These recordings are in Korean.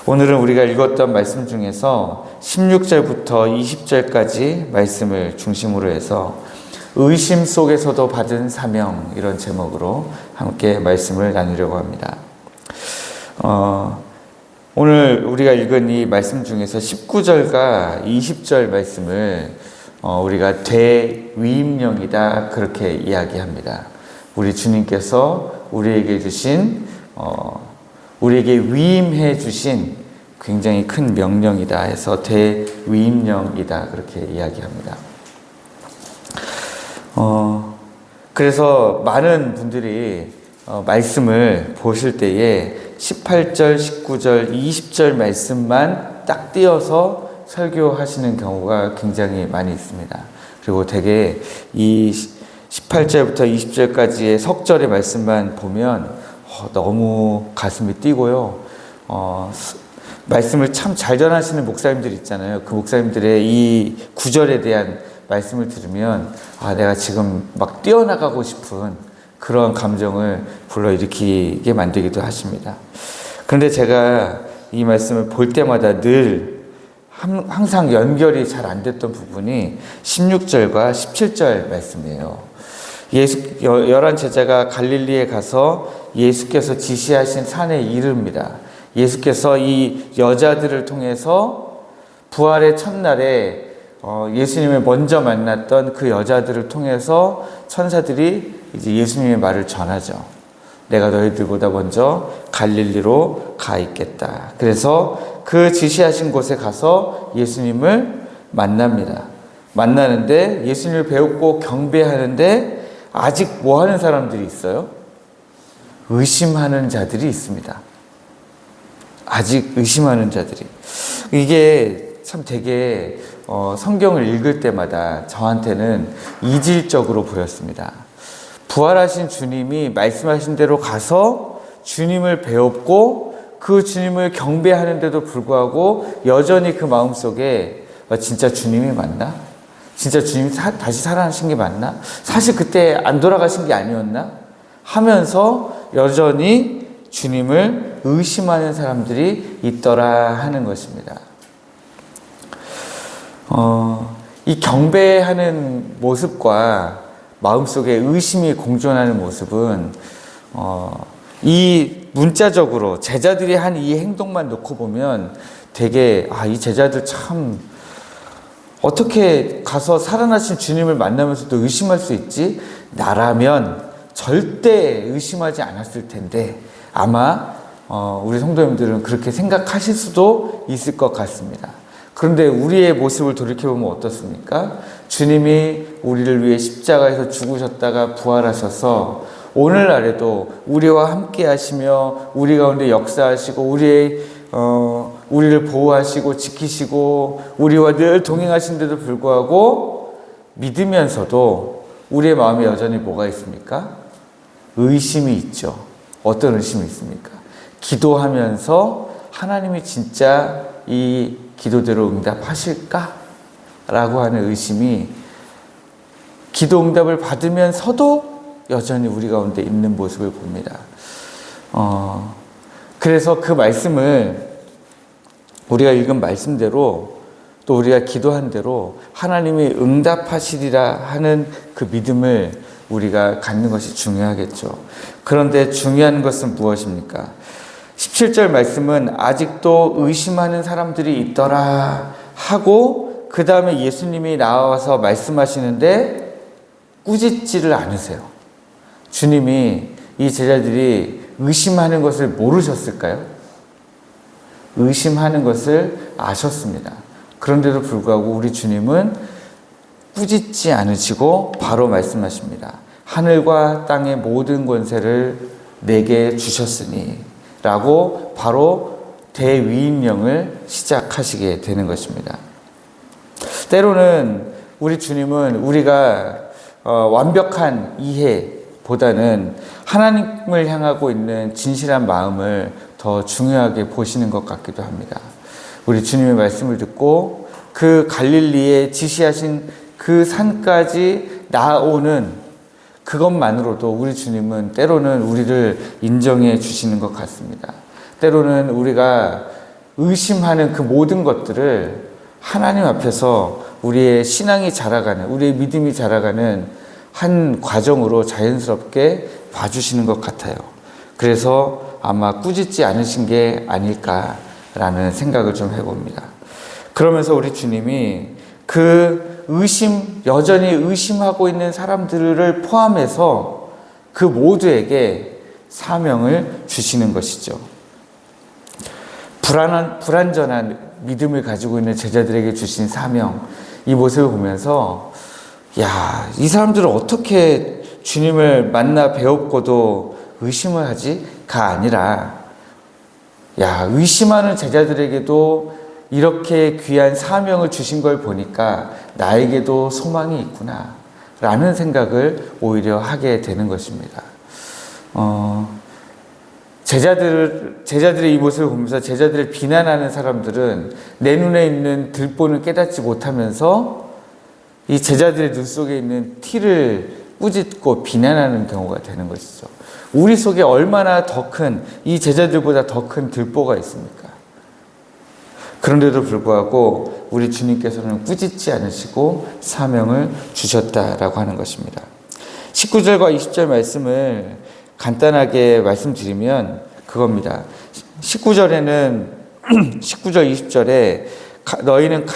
오늘은 우리가 읽었던 말씀 중에서 16절부터 20절까지 말씀을 중심으로 해서 의심 속에서도 받은 사명, 이런 제목으로 함께 말씀을 나누려고 합니다. 오늘 우리가 읽은 이 말씀 중에서 19절과 20절 말씀을 우리가 대위임령이다, 그렇게 이야기합니다. 우리 주님께서 우리에게 주신 우리에게 위임해 주신 굉장히 큰 명령이다 해서 대위임령이다, 그렇게 이야기합니다. 그래서 많은 분들이 말씀을 보실 때에 18절, 19절, 20절 말씀만 딱 띄어서 설교하시는 경우가 굉장히 많이 있습니다. 그리고 되게 이 18절부터 20절까지의 석절의 말씀만 보면 너무 가슴이 뛰고요. 말씀을 참 잘 전하시는 목사님들 있잖아요. 그 목사님들의 이 구절에 대한 말씀을 들으면 내가 지금 막 뛰어나가고 싶은 그런 감정을 불러일으키게 만들기도 하십니다. 그런데 제가 이 말씀을 볼 때마다 늘 항상 연결이 잘 안 됐던 부분이 16절과 17절 말씀이에요. 11 제자가 갈릴리에 가서 예수께서 지시하신 산에 이릅니다. 예수께서 이 여자들을 통해서 부활의 첫날에 예수님을 먼저 만났던 그 여자들을 통해서 천사들이 이제 예수님의 말을 전하죠. 내가 너희들보다 먼저 갈릴리로 가 있겠다. 그래서 그 지시하신 곳에 가서 예수님을 만납니다. 만나는데 예수님을 배우고 경배하는데 아직 뭐 하는 사람들이 있어요? 의심하는 자들이 있습니다. 아직 의심하는 자들이. 이게 참 되게 성경을 읽을 때마다 저한테는 이질적으로 보였습니다. 부활하신 주님이 말씀하신 대로 가서 주님을 배웠고 그 주님을 경배하는데도 불구하고 여전히 그 마음속에 진짜 주님이 맞나? 진짜 주님이 다시 살아나신 게 맞나? 사실 그때 안 돌아가신 게 아니었나? 하면서 여전히 주님을 의심하는 사람들이 있더라 하는 것입니다. 이 경배하는 모습과 마음속에 의심이 공존하는 모습은 이 문자적으로 제자들이 한 이 행동만 놓고 보면 되게 이 제자들 참 어떻게 가서 살아나신 주님을 만나면서도 의심할 수 있지? 나라면 절대 의심하지 않았을 텐데 아마 우리 성도님들은 그렇게 생각하실 수도 있을 것 같습니다. 그런데 우리의 모습을 돌이켜보면 어떻습니까? 주님이 우리를 위해 십자가에서 죽으셨다가 부활하셔서 오늘날에도 우리와 함께 하시며 우리 가운데 역사하시고 우리를 보호하시고 지키시고 우리와 늘 동행하신데도 불구하고 믿으면서도 우리의 마음에 여전히 뭐가 있습니까? 의심이 있죠. 어떤 의심이 있습니까? 기도하면서 하나님이 진짜 이 기도대로 응답하실까? 라고 하는 의심이 기도 응답을 받으면서도 여전히 우리 가운데 있는 모습을 봅니다. 그래서 그 말씀을 우리가 읽은 말씀대로 또 우리가 기도한 대로 하나님이 응답하시리라 하는 그 믿음을 우리가 갖는 것이 중요하겠죠. 그런데 중요한 것은 무엇입니까? 17절 말씀은 아직도 의심하는 사람들이 있더라 하고 그 다음에 예수님이 나와서 말씀하시는데 꾸짖지를 않으세요. 주님이 이 제자들이 의심하는 것을 모르셨을까요? 의심하는 것을 아셨습니다. 그런데도 불구하고 우리 주님은 꾸짖지 않으시고 바로 말씀하십니다. 하늘과 땅의 모든 권세를 내게 주셨으니 라고 바로 대위임령을 시작하시게 되는 것입니다. 때로는 우리 주님은 우리가 완벽한 이해보다는 하나님을 향하고 있는 진실한 마음을 더 중요하게 보시는 것 같기도 합니다. 우리 주님의 말씀을 듣고 그 갈릴리에 지시하신 그 산까지 나아오는 그것만으로도 우리 주님은 때로는 우리를 인정해 주시는 것 같습니다. 때로는 우리가 의심하는 그 모든 것들을 하나님 앞에서 우리의 신앙이 자라가는, 우리의 믿음이 자라가는 한 과정으로 자연스럽게 봐주시는 것 같아요. 그래서 아마 꾸짖지 않으신 게 아닐까라는 생각을 좀 해봅니다. 그러면서 우리 주님이 그 여전히 의심하고 있는 사람들을 포함해서 그 모두에게 사명을 주시는 것이죠. 불완전한 믿음을 가지고 있는 제자들에게 주신 사명, 이 모습을 보면서 야, 이 사람들은 어떻게 주님을 만나 배웠고도 의심을 하지?가 아니라 야, 의심하는 제자들에게도 이렇게 귀한 사명을 주신 걸 보니까 나에게도 소망이 있구나 라는 생각을 오히려 하게 되는 것입니다. 제자들의 이 모습을 보면서 제자들을 비난하는 사람들은 내 눈에 있는 들본을 깨닫지 못하면서 이 제자들의 눈 속에 있는 티를 꾸짖고 비난하는 경우가 되는 것이죠. 우리 속에 얼마나 더 큰, 이 제자들보다 더 큰 들보가 있습니까? 그런데도 불구하고 우리 주님께서는 꾸짖지 않으시고 사명을 주셨다라고 하는 것입니다. 19절과 20절 말씀을 간단하게 말씀드리면 그겁니다. 19절에는 19절 20절에 너희는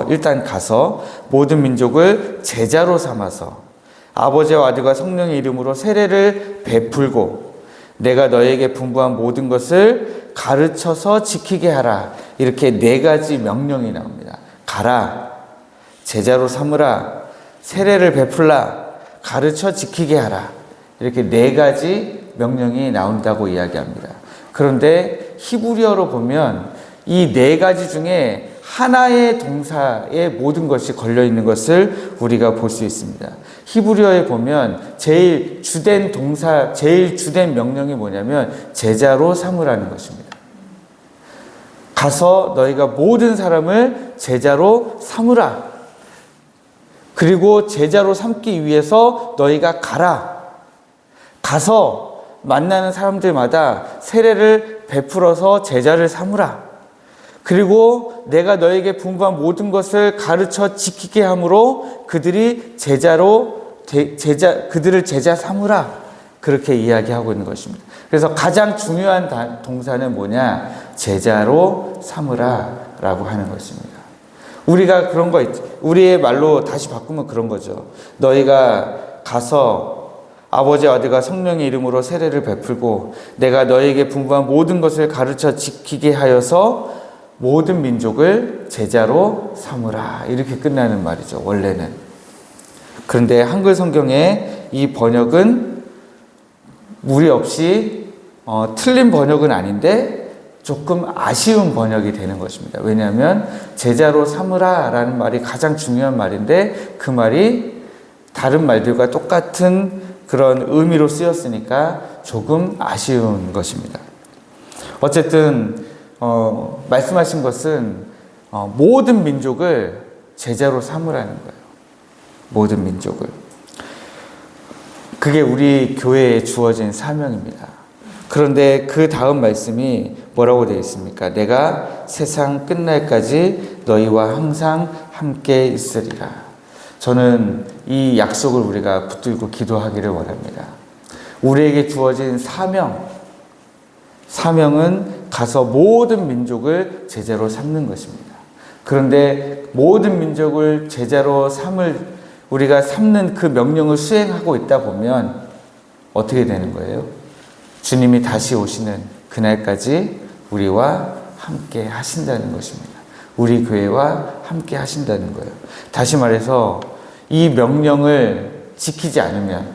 일단 가서 모든 민족을 제자로 삼아서 아버지와 아들과 성령의 이름으로 세례를 베풀고 내가 너희에게 분부한 모든 것을 가르쳐서 지키게 하라. 이렇게 4가지 명령이 나옵니다. 가라, 제자로 삼으라, 세례를 베풀라, 가르쳐 지키게 하라. 이렇게 4가지 명령이 나온다고 이야기합니다. 그런데 히브리어로 보면 이 4가지 중에 하나의 동사에 모든 것이 걸려있는 것을 우리가 볼 수 있습니다. 히브리어에 보면 제일 주된 명령이 뭐냐면 제자로 삼으라는 것입니다. 가서 너희가 모든 사람을 제자로 삼으라. 그리고 제자로 삼기 위해서 너희가 가라. 가서 만나는 사람들마다 세례를 베풀어서 제자를 삼으라. 그리고 내가 너에게 분부한 모든 것을 가르쳐 지키게 함으로 그들을 제자 삼으라. 그렇게 이야기하고 있는 것입니다. 그래서 가장 중요한 동사는 뭐냐? 제자로 삼으라 라고 하는 것입니다. 우리가 그런 거 있죠. 우리의 말로 다시 바꾸면 그런 거죠. 너희가 가서 아버지와 아들과 성령의 이름으로 세례를 베풀고 내가 너희에게 분부한 모든 것을 가르쳐 지키게 하여서 모든 민족을 제자로 삼으라. 이렇게 끝나는 말이죠, 원래는. 그런데 한글 성경의 이 번역은 무리 없이 틀린 번역은 아닌데 조금 아쉬운 번역이 되는 것입니다. 왜냐하면 제자로 삼으라 라는 말이 가장 중요한 말인데 그 말이 다른 말들과 똑같은 그런 의미로 쓰였으니까 조금 아쉬운 것입니다. 어쨌든 말씀하신 것은 모든 민족을 제자로 삼으라는 거예요. 모든 민족을. 그게 우리 교회에 주어진 사명입니다. 그런데 그 다음 말씀이 뭐라고 되어 있습니까? 내가 세상 끝날까지 너희와 항상 함께 있으리라. 저는 이 약속을 우리가 붙들고 기도하기를 원합니다. 우리에게 주어진 사명은 가서 모든 민족을 제자로 삼는 것입니다. 그런데 모든 민족을 제자로 우리가 삼는 그 명령을 수행하고 있다 보면 어떻게 되는 거예요? 주님이 다시 오시는 그날까지 우리와 함께 하신다는 것입니다. 우리 교회와 함께 하신다는 거예요. 다시 말해서 이 명령을 지키지 않으면,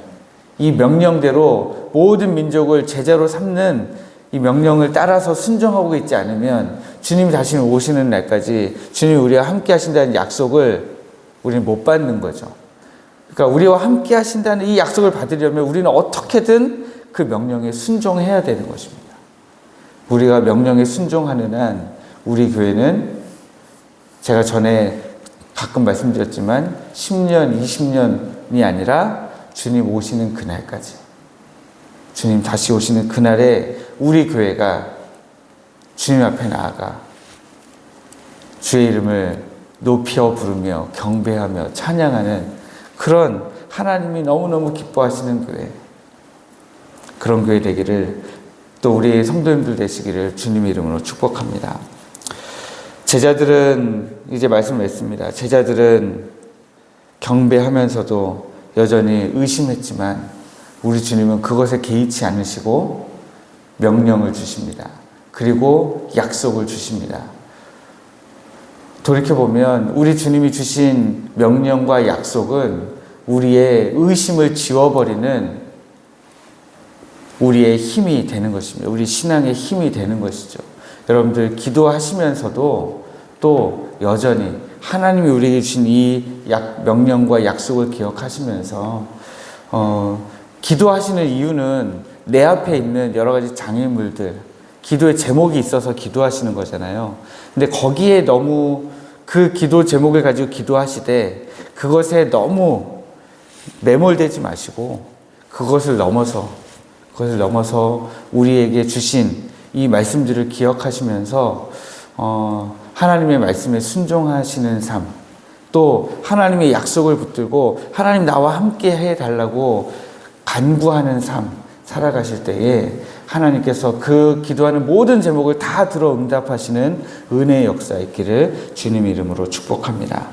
이 명령대로 모든 민족을 제자로 삼는 이 명령을 따라서 순종하고 있지 않으면 주님이 다시 오시는 날까지 주님이 우리와 함께 하신다는 약속을 우리는 못 받는 거죠. 그러니까 우리와 함께 하신다는 이 약속을 받으려면 우리는 어떻게든 그 명령에 순종해야 되는 것입니다. 우리가 명령에 순종하는 한 우리 교회는 제가 전에 가끔 말씀드렸지만 10년, 20년이 아니라 주님 오시는 그날까지, 주님 다시 오시는 그날에 우리 교회가 주님 앞에 나아가 주의 이름을 높여 부르며 경배하며 찬양하는 그런 하나님이 너무너무 기뻐하시는 교회, 그런 교회 되기를, 또 우리 성도님들 되시기를 주님의 이름으로 축복합니다. 제자들은 이제 말씀을 했습니다. 제자들은 경배하면서도 여전히 의심했지만 우리 주님은 그것에 개의치 않으시고 명령을 주십니다. 그리고 약속을 주십니다. 돌이켜보면 우리 주님이 주신 명령과 약속은 우리의 의심을 지워버리는 우리의 힘이 되는 것입니다. 우리 신앙의 힘이 되는 것이죠. 여러분들 기도하시면서도 또 여전히 하나님이 우리에게 주신 이 명령과 약속을 기억하시면서 기도하시는 이유는 내 앞에 있는 여러 가지 장애물들, 기도의 제목이 있어서 기도하시는 거잖아요. 근데 거기에 너무 그 기도 제목을 가지고 기도하시되 그것에 너무 매몰되지 마시고 그것을 넘어서 우리에게 주신 이 말씀들을 기억하시면서 하나님의 말씀에 순종하시는 삶, 또 하나님의 약속을 붙들고 하나님 나와 함께 해달라고 간구하는 삶 살아가실 때에 하나님께서 그 기도하는 모든 제목을 다 들어 응답하시는 은혜의 역사 있기를 주님 이름으로 축복합니다.